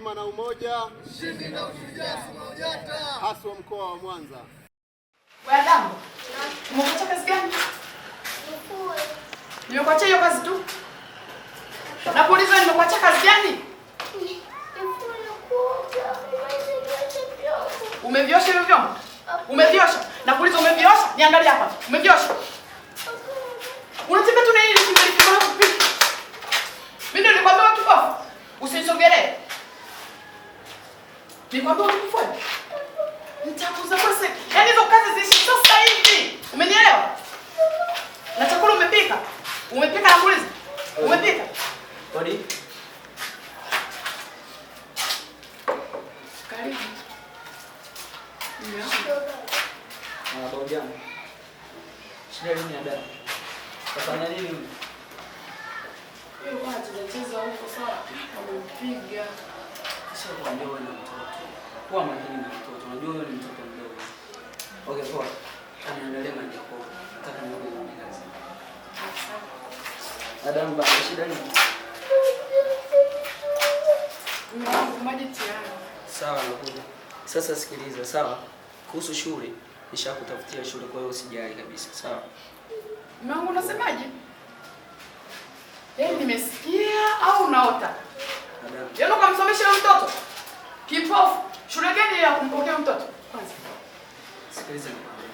hekima na umoja, ushindi na ushujaa SMAUJATA, haswa mkoa wa Mwanza. Adamu, umekuacha kazi gani? Nimekuacha hiyo kazi tu. Nakuuliza nimekuacha kazi gani? Umeviosha hivyo vyombo? Umeviosha? Nakuuliza umeviosha? Niangalie hapa. Umeviosha? Unataka tu na hili kimeli kibora kupika. Mimi ndio nilikwambia kipofu. Usinisogelee. Nikwambia ukifanya. Nitakuza kwa sasa. Yaani hizo kazi ziishi sasa hivi. Umenielewa? Na chakula umepika? Umepika nakuuliza? Umepika? Odi. Karibu. Bojang. Shida nini ada? Kafanya nini? Hiyo kwa tunacheza huko sawa. Wamepiga. Sio kwa ndio na mtoto. Kwa makini na mtoto. Unajua wewe ni mtoto mdogo. Okay, poa. Anaendelea na Jacob. Nataka nione ni kazi. Adam, ba shida nini? Maji tayari. Sawa, nakuja. Sasa sikiliza, sawa? Kuhusu shule, nishakutafutia shule kwa hiyo usijali kabisa, sawa? Mwanangu unasemaje? Yaani nimesikia au unaota? Adam. Yaani ukamsomesha mtoto? Kipofu. Shule gani ya kumpokea mtoto? Kwanza. Sikiliza nikwambie.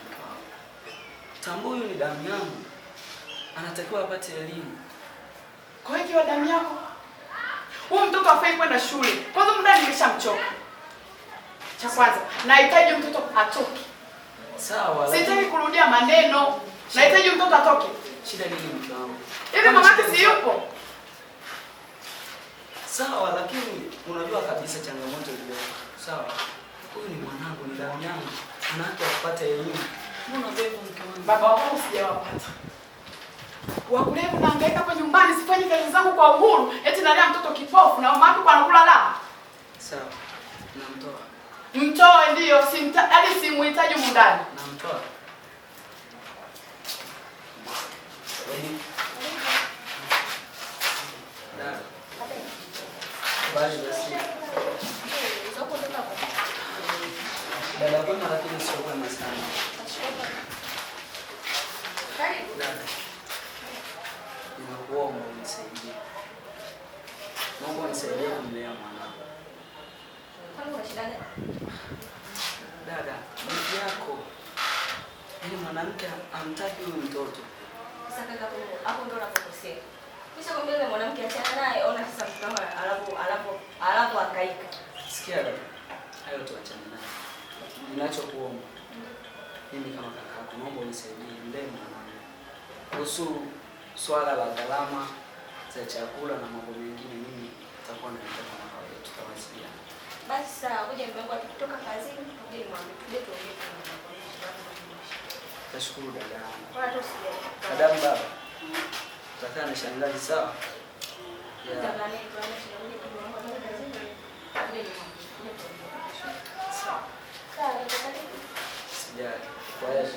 Tambua huyu ni damu yangu. Anatakiwa apate elimu. Kwa hiyo kiwa damu yako. Huyu mtoto hafai kwenda shule. Kwanza muda nimeshamchoka. Cha kwanza, nahitaji mtoto atoke. Sawa. Sitaki kurudia maneno. Nahitaji mtoto atoke. Shida nini mke wangu? Hivi mamake si yupo? Sawa, lakini unajua kabisa changamoto ile. Sawa. Huyu ni mwanangu, ni damu yangu. Anataka apate elimu. Mbona wewe mke wangu? Baba wako sijawapata. Wakulea unahangaika hapa nyumbani, sifanyi kazi zangu kwa uhuru. Eti nalea mtoto kipofu na mama yako anakula la. Sawa. Namtoa. Mtoe ndio, hadi simuhitaji mundani. Namtoa. Ready? Dada. Bali basi. Dada kuna lakini sio kama sana. Dada. Ninakuomba unisaidie. Naomba unisaidie kumlea mwanangu. Dada, bibi yako ni mwanamke amtaki huyu mtoto. Sasa kaka hapo ndo unapokosea. Kisha kwambia yule mwanamke achana naye, ona sasa mtu kama alafu akaika. Sikia dada. Hayo tuachane naye. Ninachokuomba. Mimi kama kaka naomba unisaidie mlee mwanangu. Kuhusu swala la gharama za chakula na mambo mengine mimi nitakuwa naenda kwa makao yetu tutawasiliana. Basi sawa, ngoja nimeambiwa tukitoka kazini tuje nimwambie tuje tuongee kwa sababu. Tashukuru dada. Wala tu usijali. Dada baba. Tutakaa na shangazi sawa? Yeah. Tutakane tuone shangazi tunaomba tuje kazini. Tuje nimwambie. Sawa. Sawa, tutakane. Sijali. Kwa hiyo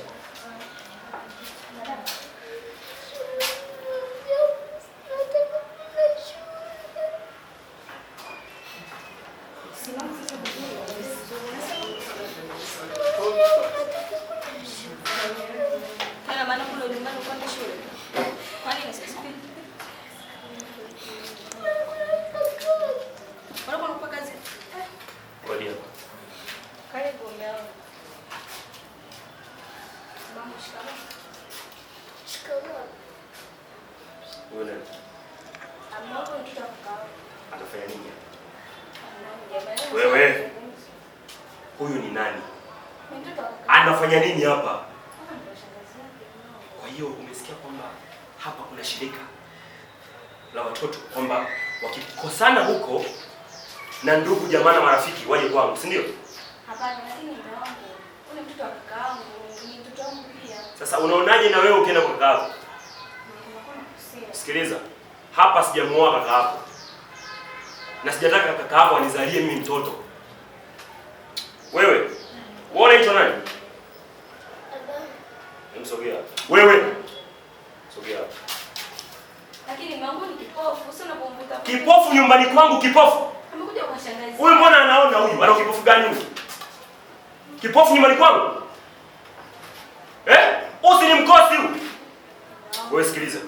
anafanya nini? Wewe huyu ni nani? Anafanya nini hapa? Kwa hiyo umesikia kwamba hapa kuna shirika la watoto kwamba wakikosana huko na ndugu jamaa na marafiki waje kwangu, si ndio? Hapana, lakini mume wangu, ule mtoto wa kaka wangu, ni mtoto wangu pia. Sasa unaonaje na wewe ukienda kwa kaka yako? Sikiliza, hapa sijamuoa kaka yako. Na sijataka kaka yako anizalie mimi mtoto. Wewe, unaitwa nani? Msogea. Wewe. Sogea. Lakini mume wangu ni kipofu, sio unapomvuta. Kipofu nyumbani kwangu kipofu? Amekuja Utakuja kwa shangazi. Huyu mbona anaona huyu? Ana kipofu gani huyu? Kipofu nyumbani kwangu? Usi ni mkosi huyu. Wewe sikiliza.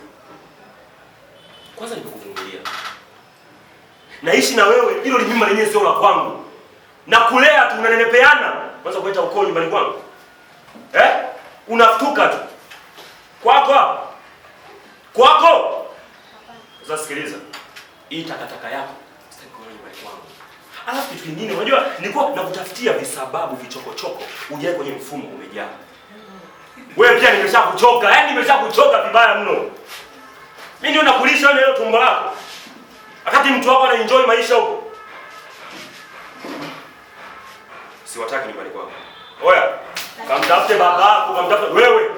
Kwanza nimekuvumilia. Naishi na wewe, hilo limima lenyewe sio la kwangu. Na kulea tu unanenepeana. Kwanza kuleta ukoo nyumbani kwangu. Unafutuka tu. Kwako. Kwako. Sasa sikiliza. Hii takataka yako sitaki kuona nyumbani kwangu. Alafu kitu kingine, unajua nilikuwa nakutafutia visababu vichokochoko ujae kwenye mfumo umejaa. Wewe pia nimeshakuchoka, yaani nimeshakuchoka vibaya mno. Mimi ndio nakulisha wewe tumbo lako. Wakati mtu wako anaenjoy maisha huko. Siwataki nyumbani kwangu. Oya, kamtafute babako, kamtafute wewe.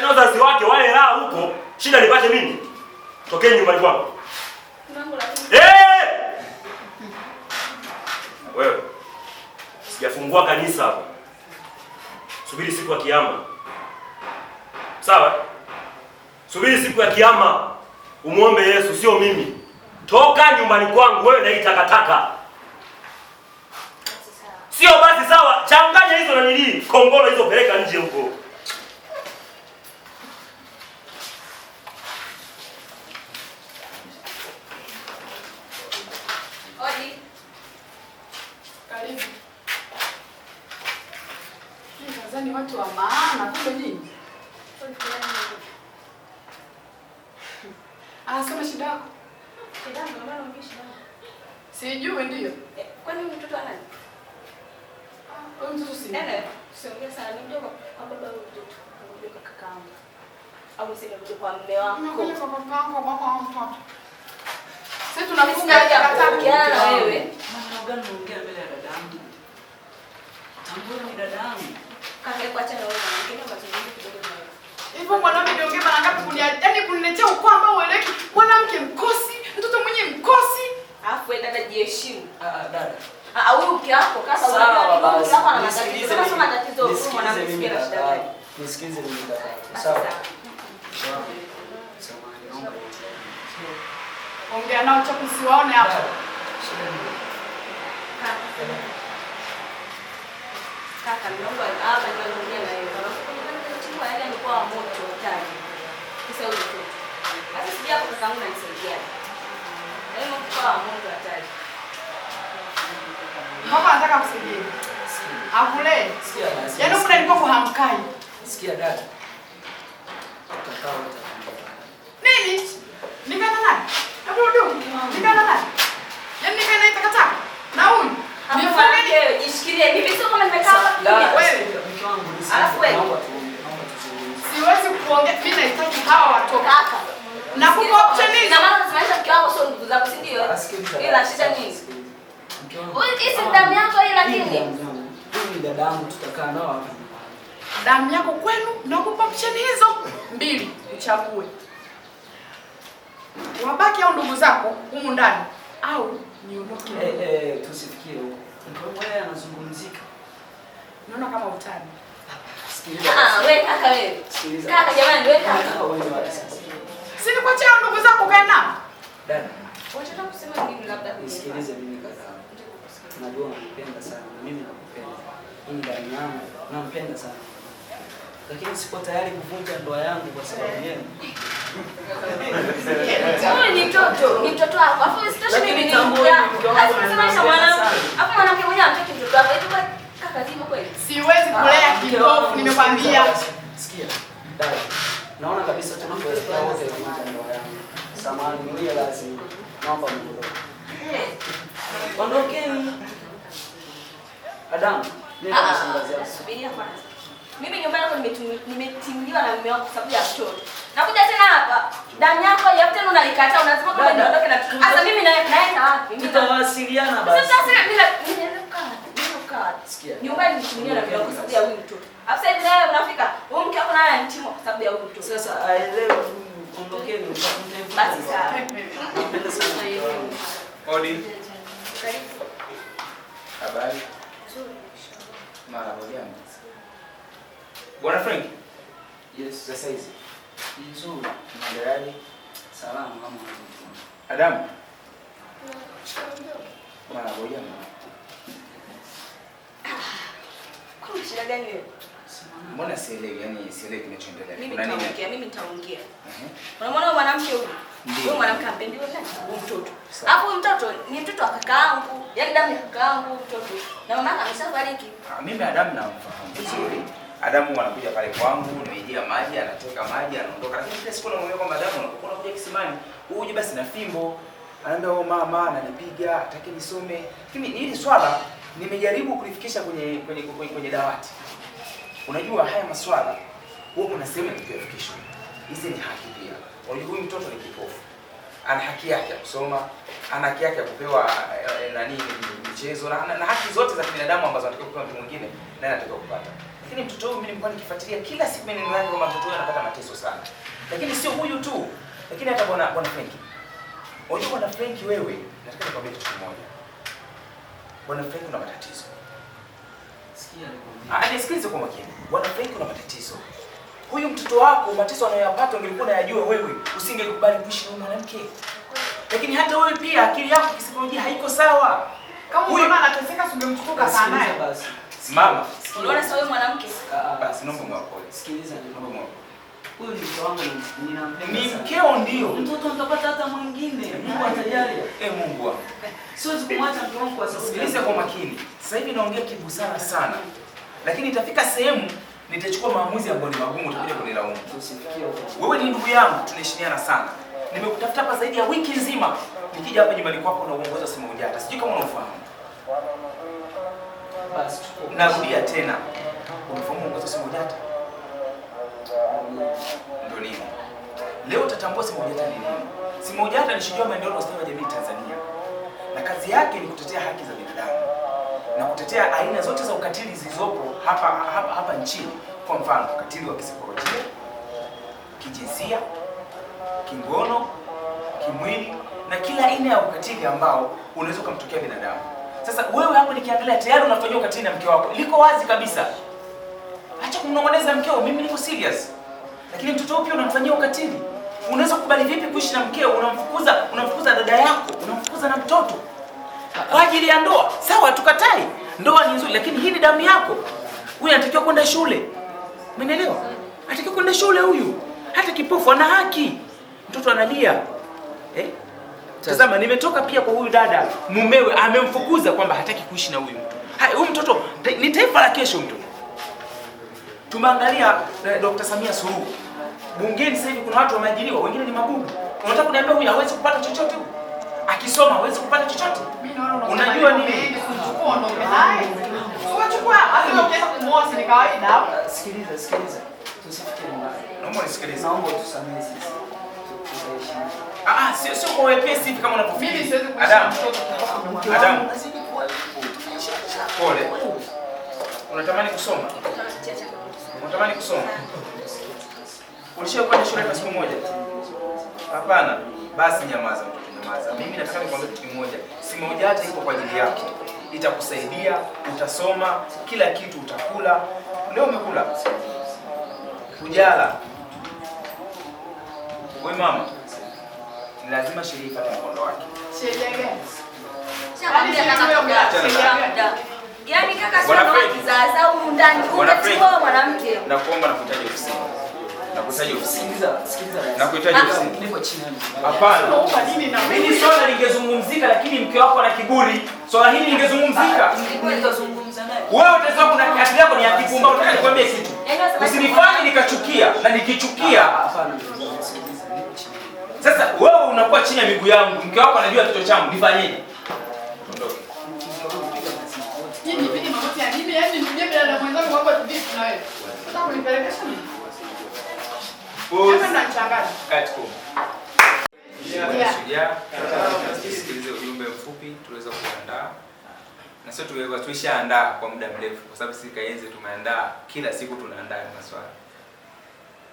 Wazazi wake wale raha huko, shida nipate mimi. Tokeni nyumbani kwangu. Wewe. Sijafungua kanisa hapa. Subiri siku ya kiyama. Sawa? Subiri siku ya kiyama. Umuombe Yesu, sio mimi. Toka nyumbani kwangu wewe na hii takataka. Sio basi sawa, changanya hizo na nili, kongolo hizo peleka nje huko. Odi. Karibu. Nadhani watu wa maana kumbe nini? Sema shida yako. Shida yangu mbona ungishi bana? Sijui ndio. Kwani mtoto ana nani? Wewe mtoto si. Siongea sana ni mdogo kwa baba wa mtoto. Mdogo kwa kakaangu. Au sema mdogo kwa mume wako. Mimi kwa babangu, baba wa mtoto. Sisi tunafunga takataka na wewe. Mambo gani unaongea mbele ya dadangu? Tambua ni dadangu. Kaka kwa chana wewe na ngine mazungumzo kidogo na wewe. Hivyo mwanamke niongea mara ngapi yaani kuniletea ukoo ambao ueleki mwanamke mkosi, mtoto mwenye mkosi. Alafu wewe dada jiheshimu. Dada. Huyu mke wako kaka unajua mke wako ana matatizo. Kama sio matatizo huyu mwanamke sikia na shida gani? Nisikilize mimi dada. Sawa. Samahani, naomba Ongea nao chapu siwaone hapo. Kaka naomba hapa niongee na wewe. Kwa yale alikuwa moto tayari. Kisa huyo mtoto. Hata sija hapo kaka yangu ananisaidia. Leo kwa moto tayari. Mama anataka kusaidia. Akule. Sikia basi. Yaani kuna nilikuwa kuhamkai. Sikia dada. Utakao Nini? Nikana nani? Hebu nikana nani? Yaani nikana takataka. Na huyu. Nifunge wewe jishikilie. Mimi sio kama nimekaa hapa wewe. Mke wangu ni alafu wewe. Siwezi kuongea mimi nahitaji hawa watoto. Kaka. Na kupa option hizi. Na maana unasema mke wako sio ndugu zako, si ndio? Ila shida nini? Wewe kisa damu yako hii lakini. Mimi dadangu tutakaa nao hapa. Damu yako kwenu nakupa option hizo mbili uchague. Wabaki au ndugu zako humu ndani au niondoke. Tusifikie huko. Ndio wewe anazungumzika. Unaona kama utani. Sikiliza. Wewe kaka wewe. Sikiliza. Kaka jamani wewe kaka. Si ni kwa chao ndugu zako kae nao. Dada. Unataka kusema nini labda? Nisikilize mimi kaka. Najua unanipenda sana na mimi nakupenda. Hii ndani yangu nampenda sana. Lakini siko tayari kuvunja ndoa yangu kwa sababu yenu. Wewe ni mtoto wako. Afu usitoshe mimi ni mtoto wako. Sasa mwanamke. Afu mwanamke mwenyewe anataka mtoto wako. Hiyo kaka zima kweli. Siwezi kulea kipofu nimekwambia. Sikia. Dada. Naona kabisa tunapoelekea wote kuvunja ndoa yangu. Samahani, mimi lazima. Naomba mdogo. Ondokeni. Adam, nenda kwa shangazi yako. Subiria kwanza. Mimi nyumbani yako nimetimliwa na mume wangu kwa sababu ya mtoto. Nakuja tena hapa. Damu yako ya tena unalikataa, unasema kama niondoke na mtoto. Sasa mimi naenda wapi? Tutawasiliana basi. Sasa mimi naenda Sikia. nyumbani nimetimliwa na mume wangu kwa sababu ya huyu mtoto. Hapo sasa naye unafika, huyu mke wako naye ananitimwa kwa sababu ya huyu mtoto. Sasa aelewe ondokeni utakundevu. Basi sawa. Napenda sana. Odi. Karibu. Habari. Mara moja. Bwana Frank. Yes. Sasa hizi. Nzuri. Maendeleo. Salama kama Adam. Mara moja. Kuna shida gani wewe? Mbona sielewi, yani sielewi kinachoendelea. Mimi nitaongea. Unamwona mwanamke huyu? Huyu mwanamke ampendi wewe nani? Huyu mtoto. Hapo mtoto ni mtoto wa kakaangu. Yaani damu ya kakaangu mtoto. Na mama ameshafariki. Mimi Adamu namfahamu vizuri. Adamu anakuja pale kwangu, nimejia maji, anateka maji, anaondoka. Lakini kila siku namwambia kwamba Adamu unapokuwa unakuja kisimani, uje basi na fimbo. Anaambia oh mama ananipiga, hataki nisome. Lakini hili swala nimejaribu kulifikisha kwenye dawati. Unajua haya maswala wewe kuna sehemu tukiyafikisha. Hizi ni haki pia. Unajua huyu mtoto ni kipofu. Ana haki yake ya kusoma, ana haki yake ya kupewa michezo na haki zote za binadamu ambazo anatakiwa kupewa mtu mwingine naye anatakiwa kupata. Lakini mtoto huyu mimi nilikuwa nikifuatilia kila siku maneno yake kwamba mtoto huyu anapata mateso sana. Lakini sio huyu tu. Lakini hata bwana Frank. Unajua bwana Frank wewe, nataka nikwambie kitu kimoja. Bwana Frank una matatizo. Nisikilize kwa makini. Bwana Frank una matatizo. Huyu mtoto wako matatizo anayoyapata ungelikuwa unayajua wewe, usingekubali kuishi na mwanamke. Lakini hata wewe pia akili yako kisaikolojia haiko sawa. Kama mama anateseka ungemchukua sana naye. Mama, unaona sasa wewe mwanamke? Basi naomba mwapole. Sikiliza naomba mwapole. Huyu ni mke wangu ninampenda. Ni mkeo ndio. Mtoto mtapata hata mwingine. Mungu atajalia. Mungu wangu. Siwezi kumwacha mke wangu kwa sababu. Sikiliza kwa makini. Sasa hivi naongea kibusara sana. Lakini itafika sehemu nitachukua maamuzi ambayo ni magumu, utakuja kunilaumu. Usifikie huko. Wewe ni ndugu yangu, tunaheshimiana sana. Nimekutafuta hapa zaidi ya wiki nzima. Nikija hapa nyumbani kwako na uongoza simu moja hata. Sijui kama unafahamu. Basi narudia tena. Unafahamu uongoza simu moja hata? Ndio nini? Leo utatambua simu moja hata ni nini? Simu moja hata ni shujaa maendeleo na ustawi wa jamii Tanzania. Na kazi yake ni kutetea haki za binadamu. Na kutetea aina zote za ukatili zilizopo hapa nchini. Kwa mfano, ukatili wa kisaikolojia, kijinsia, kingono, kimwili na kila aina ya ukatili ambao unaweza kumtokea binadamu. Sasa wewe hapo nikiangalia tayari unafanyia ukatili na mke wako. Liko wazi kabisa. Acha kumnong'oneza mkeo, mimi niko serious. Lakini mtoto wako pia unamfanyia ukatili. Unaweza kukubali vipi kuishi na mkeo? Unamfukuza dada yako, unamfukuza na mtoto. Kwa ajili ya ndoa. Sawa tukatai. Ndoa ni nzuri lakini hii ni damu yako. Huyu anatakiwa kwenda shule. Umeelewa? Anatakiwa kwenda shule huyu. Hata kipofu ana haki. Mtoto analia. Tazama nimetoka pia kwa huyu dada. Mumewe amemfukuza kwamba hataki kuishi na huyu mtu. Huyu mtoto ni taifa la kesho mtoto. Tumeangalia Dr. Samia Suluhu. Bungeni sasa hivi kuna watu wameajiriwa, wengine ni mabubu. Unataka kuniambia huyu hawezi kupata chochote huyu? Akisoma hawezi kupata chochote? Unajua nini? Kuchukua ndo hai. Kuchukua hata ukienda kumwoa si kawaida. Sikiliza. Tusifikie mbali. Naomba nisikilize. Naomba tusamehe sisi. Sio kwa wepesi hivi kama unapofikiri. Mimi siwezi kuishi Adam. Adam. Pole. Unatamani kusoma? Unatamani kusoma? Ulishakwenda shule kwa siku moja? Hapana. Basi nyamaza mtoto, nyamaza. Mimi nataka nikwambie kitu kimoja. Simu moja hata iko kwa ajili yako. Itakusaidia, utasoma, kila kitu utakula. Leo umekula? Hujala. Wewe mama, ni lazima sheria ipate mkondo wake. Sheria gani? Yaani kaka sio kizaza huko ndani. Unachukua mwanamke. Nakuomba na kuhitaji ofisini. Nakuhitaji ofisini. Sikiliza. Nakuhitaji ofisini. Nipo chini. Hapana. Mimi swala lingezungumzika lakini mke wako ana kiburi. Swala hili lingezungumzika. Nitazungumza naye. Wewe utasema kuna akili yako ni ya kipumba, unataka nikwambie kitu. Usinifanye nikachukia na nikichukia. Hapana. Sasa wewe unakuwa chini ya miguu yangu, mke wako anajua kichwa changu, nifanyeje? Ondoke. Nini vidi magoti ya nini? Yaani nipige bila na mwenzangu hapa tuvipi na wewe? Unataka kunipelekesha nini? Kama unachanganya. Katiko. Sikilize ujumbe mfupi tuweza kuandaa. Na sio tulishaandaa kwa muda mrefu kwa sababu sisi Kayenzi tumeandaa kila siku tunaandaa maswali.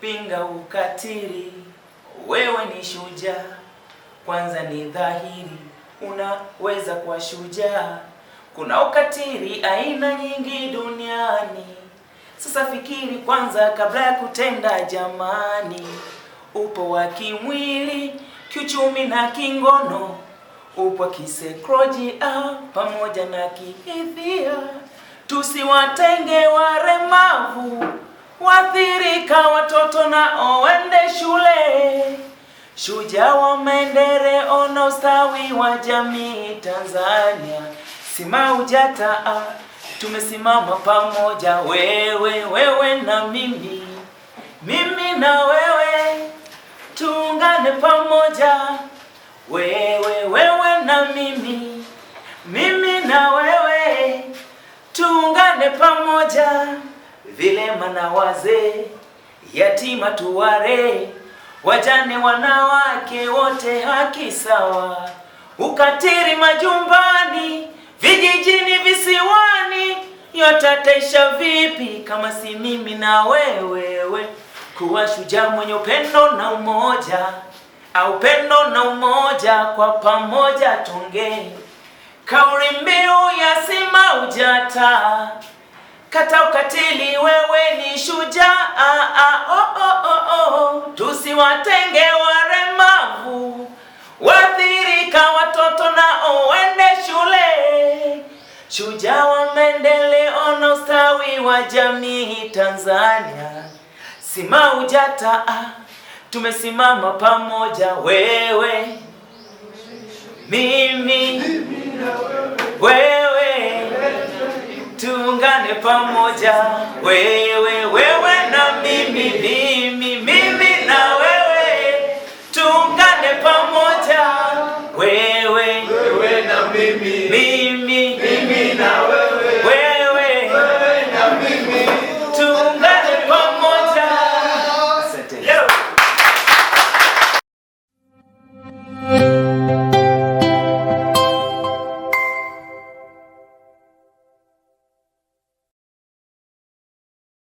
Pinga ukatili, wewe ni shujaa. Kwanza ni dhahiri, unaweza kuwa shujaa. Kuna ukatili aina nyingi duniani. Sasa fikiri kwanza kabla ya kutenda jamani. Upo wa kimwili, kiuchumi na kingono. upo kisaikolojia pamoja na kihisia. Tusiwatenge walemavu, waathirika, watoto na oende shule. Shujaa wa maendeleo na ustawi wa jamii Tanzania. SMAUJATA tumesimama pamoja, wewe na mimi, mimi na wewe, tuungane pamoja, wewe na mimi, mimi na wewe, tuungane pamoja. Vilema na wazee, yatima tuware, wajane wanawake wote haki sawa. Ukatili majumbani, vijijini, visiwani, yote taisha vipi kama si mimi na wewe? Kuwa shujaa mwenye upendo na umoja, upendo na umoja, kwa pamoja tunge kauli mbiu ya SMAUJATA. Kata ukatili, wewe ni shujaa. Tusiwatenge walemavu, waathirika, watoto na oende shule. Shujaa wa maendeleo na ustawi wa jamii Tanzania. SMAUJATA tumesimama pamoja, wewe, mimi, wewe, tuungane pamoja, wewe na mimi, mimi na wewe, tuungane pamoja, wewe na mimi,